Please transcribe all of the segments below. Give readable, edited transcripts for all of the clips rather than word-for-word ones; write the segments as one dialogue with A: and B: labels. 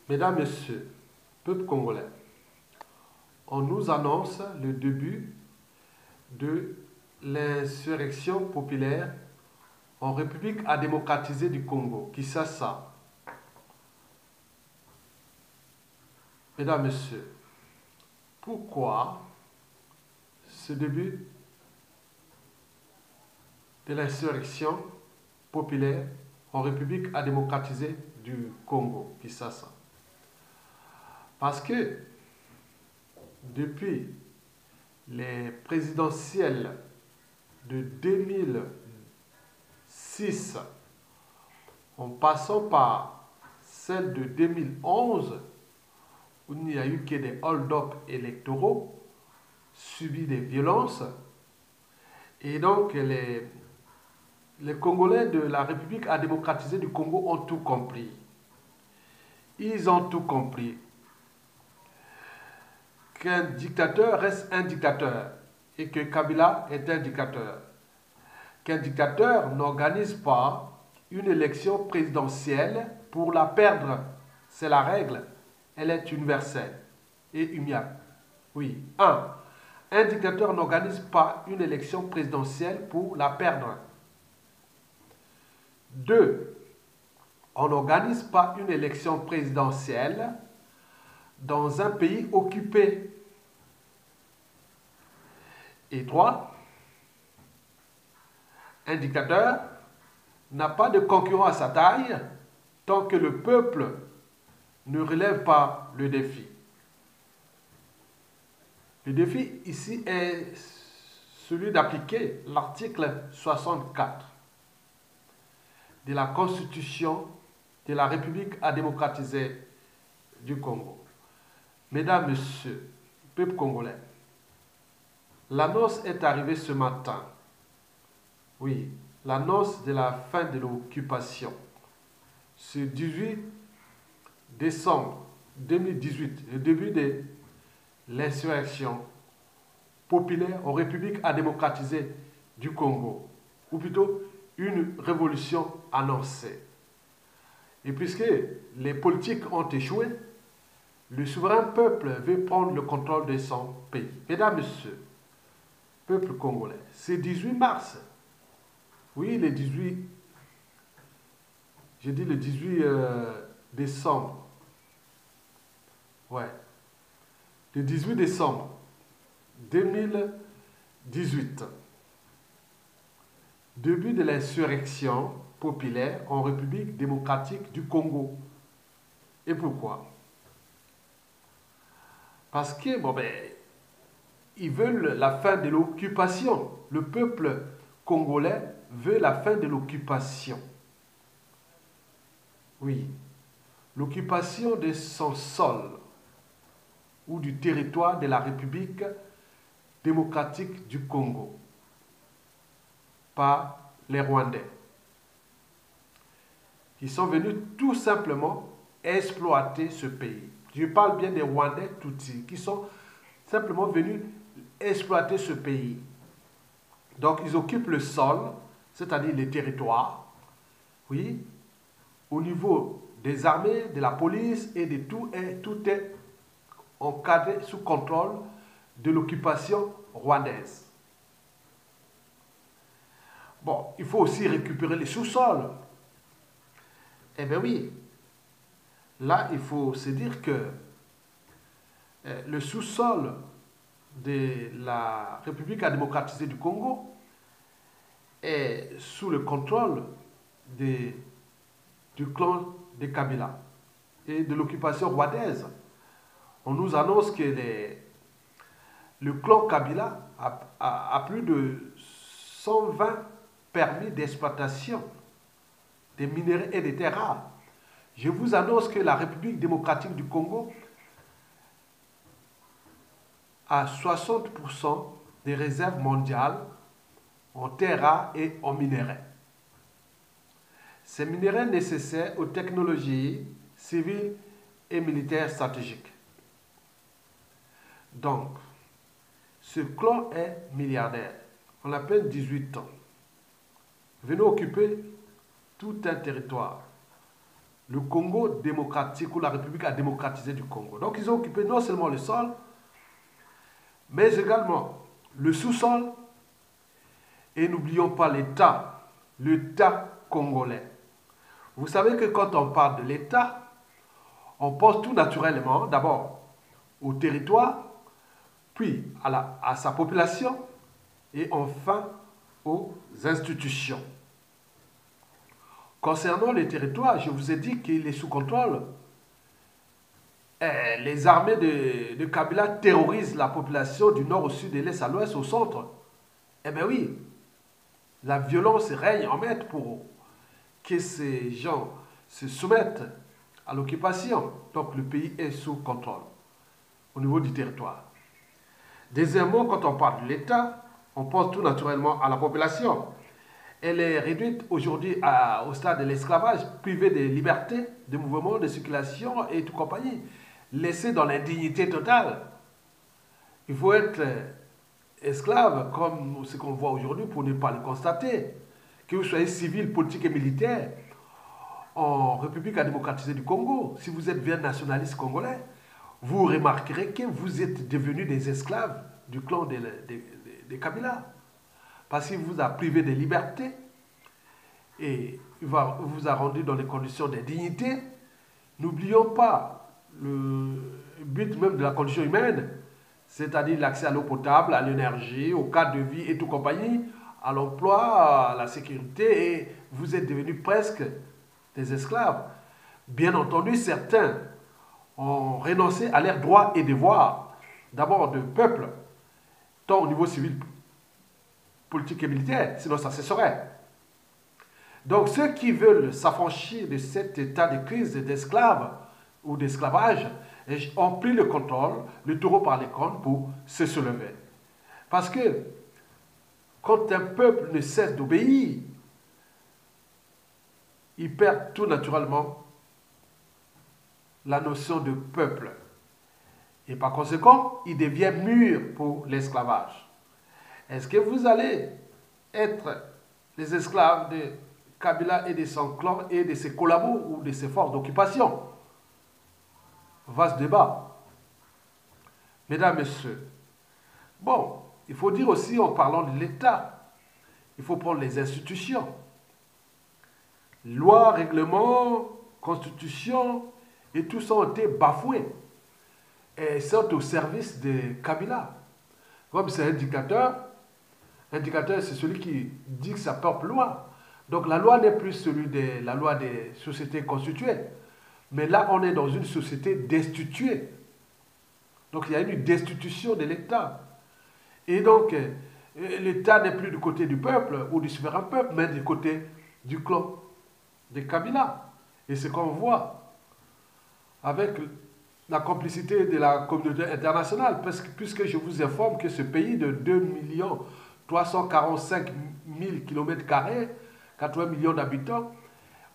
A: Mesdames, Messieurs, peuple congolais, on nous annonce le début de l'insurrection populaire en République démocratisée du Congo, Kinshasa. Mesdames, Messieurs, pourquoi ce début de l'insurrection populaire en République démocratisée du Congo, Kinshasa? Parce que depuis les présidentielles de 2006, en passant par celle de 2011, où il n'y a eu que des hold-up électoraux, subis des violences, et donc les Congolais de la République démocratisée du Congo ont tout compris. Ils ont tout compris. Qu'un dictateur reste un dictateur et que Kabila est un dictateur. Qu'un dictateur n'organise pas une élection présidentielle pour la perdre. C'est la règle. Elle est universelle et immuable. Oui. Un dictateur n'organise pas une élection présidentielle pour la perdre. 2. On n'organise pas une élection présidentielle dans un pays occupé. Et 3. Un dictateur n'a pas de concurrent à sa taille tant que le peuple ne relève pas le défi. Le défi ici est celui d'appliquer l'article 64 de la Constitution de la République démocratisée du Congo. Mesdames, Messieurs, peuple congolais, l'annonce est arrivée ce matin. Oui, l'annonce de la fin de l'occupation. Ce 18 décembre 2018, le début de l'insurrection populaire en République démocratisée du Congo, ou plutôt une révolution annoncée. Et puisque les politiques ont échoué, le souverain peuple veut prendre le contrôle de son pays. Mesdames, Messieurs, peuple congolais, c'est 18 mars. Oui, le 18, j'ai dit le 18 décembre. Ouais. Le 18 décembre 2018. Début de l'insurrection populaire en République démocratique du Congo. Et pourquoi? Parce que, ils veulent la fin de l'occupation. Le peuple congolais veut la fin de l'occupation. Oui, l'occupation de son sol ou du territoire de la République démocratique du Congo par les Rwandais, qui sont venus tout simplement exploiter ce pays. Je parle bien des Rwandais Tutsis, qui sont simplement venus exploiter ce pays. Donc ils occupent le sol, c'est-à-dire les territoires, oui, au niveau des armées, de la police et de tout, et tout est encadré sous contrôle de l'occupation rwandaise. Bon, il faut aussi récupérer les sous-sols. Eh bien oui, là il faut se dire que le sous-sol de la République démocratisée du Congo est sous le contrôle du clan de Kabila et de l'occupation rwandaise. On nous annonce que le clan Kabila a plus de 120 permis d'exploitation des minéraux et des terres rares. Je vous annonce que la République démocratique du Congo a 60% des réserves mondiales en terres rares et en minéraux. Ces minéraux nécessaires aux technologies civiles et militaires stratégiques. Donc, ce clan est milliardaire. On a à peine 18 ans. Venez occuper tout un territoire. le Congo démocratique ou la République a démocratisé du Congo. Donc ils ont occupé non seulement le sol, mais également le sous-sol. Et n'oublions pas l'État congolais. Vous savez que quand on parle de l'État, on pense tout naturellement d'abord au territoire, puis à sa population et enfin aux institutions. Concernant les territoires, je vous ai dit qu'il est sous contrôle. Les armées de Kabila terrorisent la population du nord au sud, de l'est à l'ouest, au centre. Eh bien oui, la violence règne en maître pour que ces gens se soumettent à l'occupation. Donc le pays est sous contrôle au niveau du territoire. Deuxièmement, quand on parle de l'État, on pense tout naturellement à la population. Elle est réduite aujourd'hui au stade de l'esclavage, privée de liberté, de mouvement, de circulation et tout compagnie, laissée dans l'indignité totale. Il faut être esclave, comme ce qu'on voit aujourd'hui, pour ne pas le constater. Que vous soyez civil, politique et militaire, en République démocratisée du Congo, si vous êtes bien nationaliste congolais, vous remarquerez que vous êtes devenus des esclaves du clan de Kabila. Parce qu'il vous a privé de liberté et il vous a rendu dans les conditions d'indignité. N'oublions pas le but même de la condition humaine, c'est-à-dire l'accès à l'eau potable, à l'énergie, au cadre de vie et tout compagnie, à l'emploi, à la sécurité, et vous êtes devenus presque des esclaves. Bien entendu, certains ont renoncé à leurs droits et devoirs, d'abord de peuple, tant au niveau civil, politique et militaire, sinon ça cesserait. Donc ceux qui veulent s'affranchir de cet état de crise d'esclaves ou d'esclavage ont pris le contrôle, le taureau par les cornes pour se soulever. Parce que quand un peuple ne cesse d'obéir, il perd tout naturellement la notion de peuple. Et par conséquent, il devient mûr pour l'esclavage. Est-ce que vous allez être les esclaves de Kabila et de son clan et de ses collabos ou de ses forces d'occupation? Vaste débat. Mesdames, Messieurs, bon, il faut dire aussi, en parlant de l'État, il faut prendre les institutions. Loi, règlement, constitution, et tout ça ont été bafoués. Et sont au service de Kabila. Comme c'est indicateur c'est celui qui dit que sa propre loi. Donc la loi n'est plus celui de la loi des sociétés constituées. Mais là, on est dans une société destituée. Donc il y a une destitution de l'État. Et donc, l'État n'est plus du côté du peuple ou du souverain peuple, mais du côté du clan de Kabila. Et c'est qu'on voit avec la complicité de la communauté internationale, puisque je vous informe que ce pays de 2 345 000 km², 80 millions d'habitants,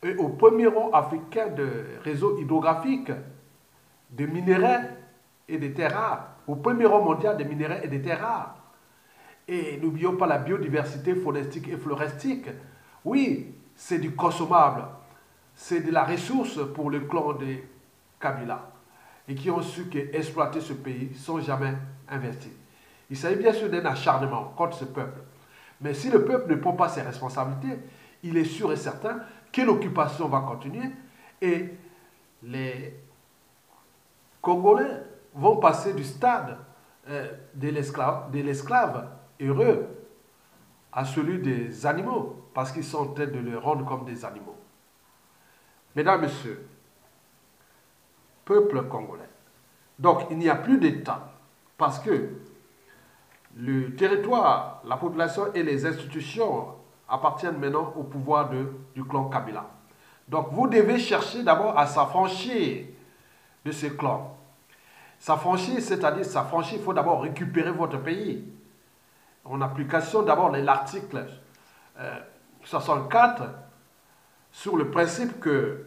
A: est au premier rang africain de réseau hydrographique, de minéraux et de terres rares, au premier rang mondial des minéraux et des terres rares. Et n'oublions pas la biodiversité faunistique et floristique. Oui, c'est du consommable, c'est de la ressource pour le clan de Kabila, et qui ont su exploiter ce pays sans jamais investir. Il s'agit bien sûr d'un acharnement contre ce peuple. Mais si le peuple ne prend pas ses responsabilités, il est sûr et certain que l'occupation va continuer et les Congolais vont passer du stade de l'esclave heureux à celui des animaux, parce qu'ils sont en train de les rendre comme des animaux. Mesdames, Messieurs, peuple congolais. Donc, il n'y a plus d'État, parce que le territoire, la population et les institutions appartiennent maintenant au pouvoir du clan Kabila. Donc, vous devez chercher d'abord à s'affranchir de ce clan. S'affranchir, c'est-à-dire s'affranchir, il faut d'abord récupérer votre pays. En application d'abord de l'article 64, sur le principe que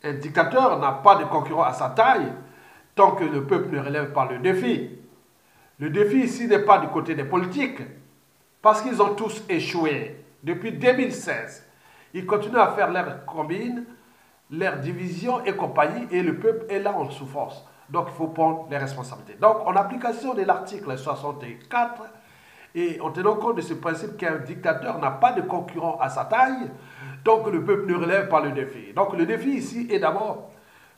A: un dictateur n'a pas de concurrent à sa taille tant que le peuple ne relève pas le défi. Le défi ici n'est pas du côté des politiques, parce qu'ils ont tous échoué depuis 2016. Ils continuent à faire leur combine, leur division et compagnie, et le peuple est là en souffrance. Donc il faut prendre les responsabilités. Donc en application de l'article 64, et en tenant compte de ce principe qu'un dictateur n'a pas de concurrent à sa taille, donc le peuple ne relève pas le défi. Donc le défi ici est d'abord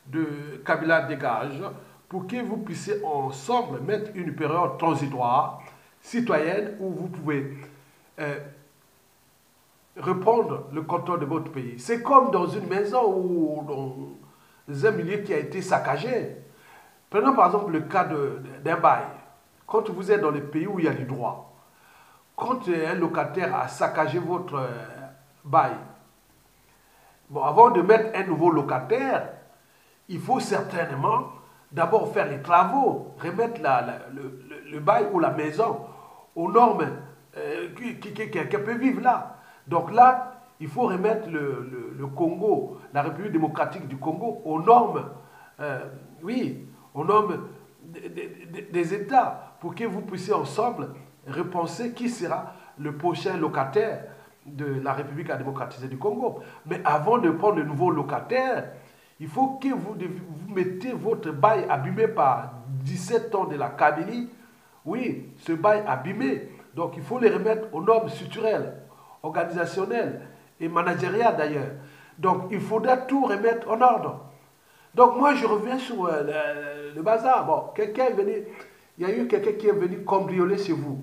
A: de Kabila dégage pour que vous puissiez ensemble mettre une période transitoire citoyenne où vous pouvez reprendre le contrôle de votre pays. C'est comme dans une maison ou dans un milieu qui a été saccagé. Prenons par exemple le cas d'un bail. Quand vous êtes dans les pays où il y a du droit, quand un locataire a saccagé votre bail, bon, avant de mettre un nouveau locataire, il faut certainement d'abord faire les travaux, remettre le bail ou la maison aux normes qu'elle peut vivre là. Donc là, il faut remettre le Congo, la République démocratique du Congo, aux normes, oui, aux normes des États, pour que vous puissiez ensemble repenser qui sera le prochain locataire de la République démocratisée du Congo. Mais avant de prendre le nouveau locataire, il faut que vous mettez votre bail abîmé par 17 ans de la Kabylie. Oui, ce bail abîmé. Donc il faut les remettre aux normes structurelles, organisationnelles et managériales d'ailleurs. Donc il faudra tout remettre en ordre. Donc moi je reviens sur le bazar. Bon, quelqu'un est venu, il y a eu quelqu'un qui est venu cambrioler chez vous.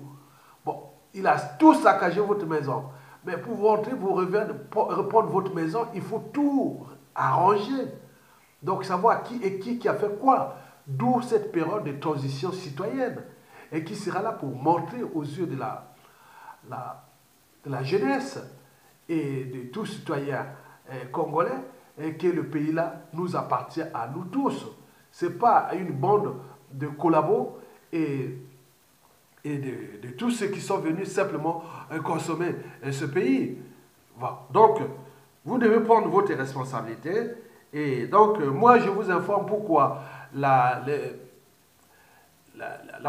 A: Bon, il a tout saccagé votre maison. Mais pour vous rentrer, pour reprendre votre maison, il faut tout arranger. Donc savoir qui est qui a fait quoi. D'où cette période de transition citoyenne. Et qui sera là pour montrer aux yeux de la jeunesse et de tous citoyens congolais que le pays-là nous appartient à nous tous. Ce n'est pas une bande de collabos et de tous ceux qui sont venus simplement consommer ce pays. Voilà. Donc, vous devez prendre votre responsabilité. Et donc, moi, je vous informe pourquoi la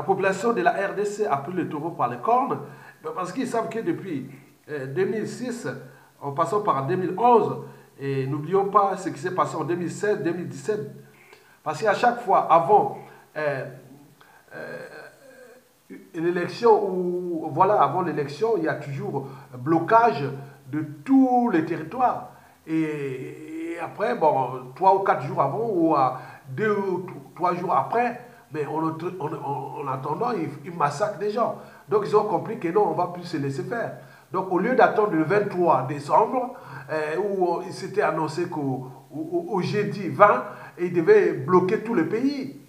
A: population de la RDC a pris le taureau par les cornes. Parce qu'ils savent que depuis 2006, en passant par 2011, et n'oublions pas ce qui s'est passé en 2016, 2017, parce qu'à chaque fois, avant l'élection, ou voilà, avant l'élection, il y a toujours blocage de tous les territoires. Et après, bon, 3 ou 4 jours avant, ou 2 ou 3 jours après, mais en attendant, ils massacrent des gens. Donc ils ont compris que non, on ne va plus se laisser faire. Donc au lieu d'attendre le 23 décembre, où il s'était annoncé qu'au jeudi 20, ils devaient bloquer tout le pays.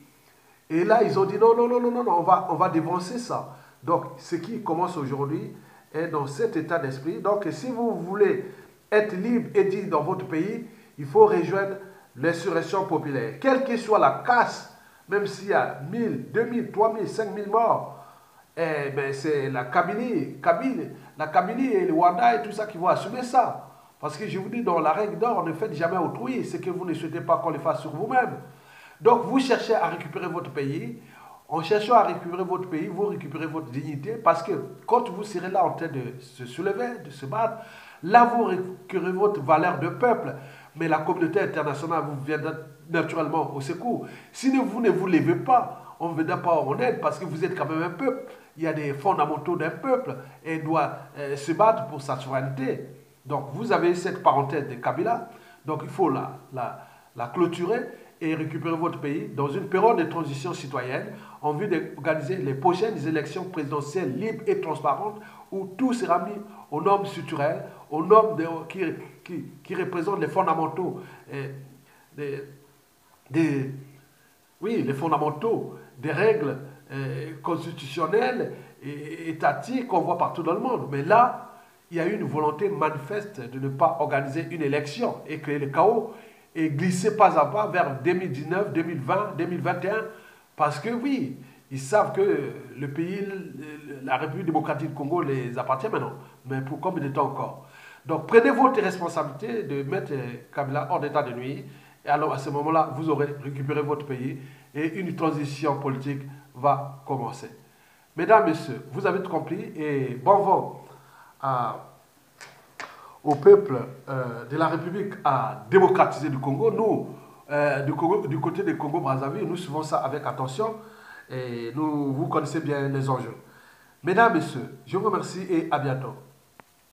A: Et là, ils ont dit non, non, non, non, non, on va dévancer ça. Donc ce qui commence aujourd'hui est dans cet état d'esprit. Donc si vous voulez être libre et digne dans votre pays, il faut rejoindre l'insurrection populaire. Quelle que soit la casse, même s'il y a 1000, 2000, 3000, 5000 morts, eh ben c'est la Kabylie et le Rwanda et tout ça qui vont assumer ça. Parce que je vous dis, dans la règle d'or, ne faites jamais autrui ce que vous ne souhaitez pas qu'on le fasse sur vous-même. Donc vous cherchez à récupérer votre pays. En cherchant à récupérer votre pays, vous récupérez votre dignité. Parce que quand vous serez là en train de se soulever, de se battre, là vous récupérez votre valeur de peuple. Mais la communauté internationale vous viendra naturellement au secours. Si vous ne vous levez pas, on ne viendra pas en aide parce que vous êtes quand même un peuple. Il y a des fondamentaux d'un peuple et il doit se battre pour sa souveraineté. Donc vous avez cette parenthèse de Kabila. Donc il faut la clôturer et récupérer votre pays dans une période de transition citoyenne en vue d'organiser les prochaines élections présidentielles libres et transparentes où tout sera mis aux normes structurelles, aux normes qui représentent les fondamentaux, les fondamentaux des règles constitutionnelles et étatiques qu'on voit partout dans le monde. Mais là, il y a eu une volonté manifeste de ne pas organiser une élection et créer le chaos et glisser pas à pas vers 2019, 2020, 2021, parce que oui, ils savent que le pays, la République démocratique du Congo les appartient maintenant, mais pour combien de temps encore? Donc prenez votre responsabilité de mettre Kabila hors d'état de nuire, et alors à ce moment-là, vous aurez récupéré votre pays et une transition politique va commencer. Mesdames, Messieurs, vous avez tout compris et bon vent au peuple de la République démocratisée du Congo. Nous, du côté du Congo-Brazzaville, nous suivons ça avec attention et vous connaissez bien les enjeux. Mesdames, Messieurs, je vous remercie et à bientôt.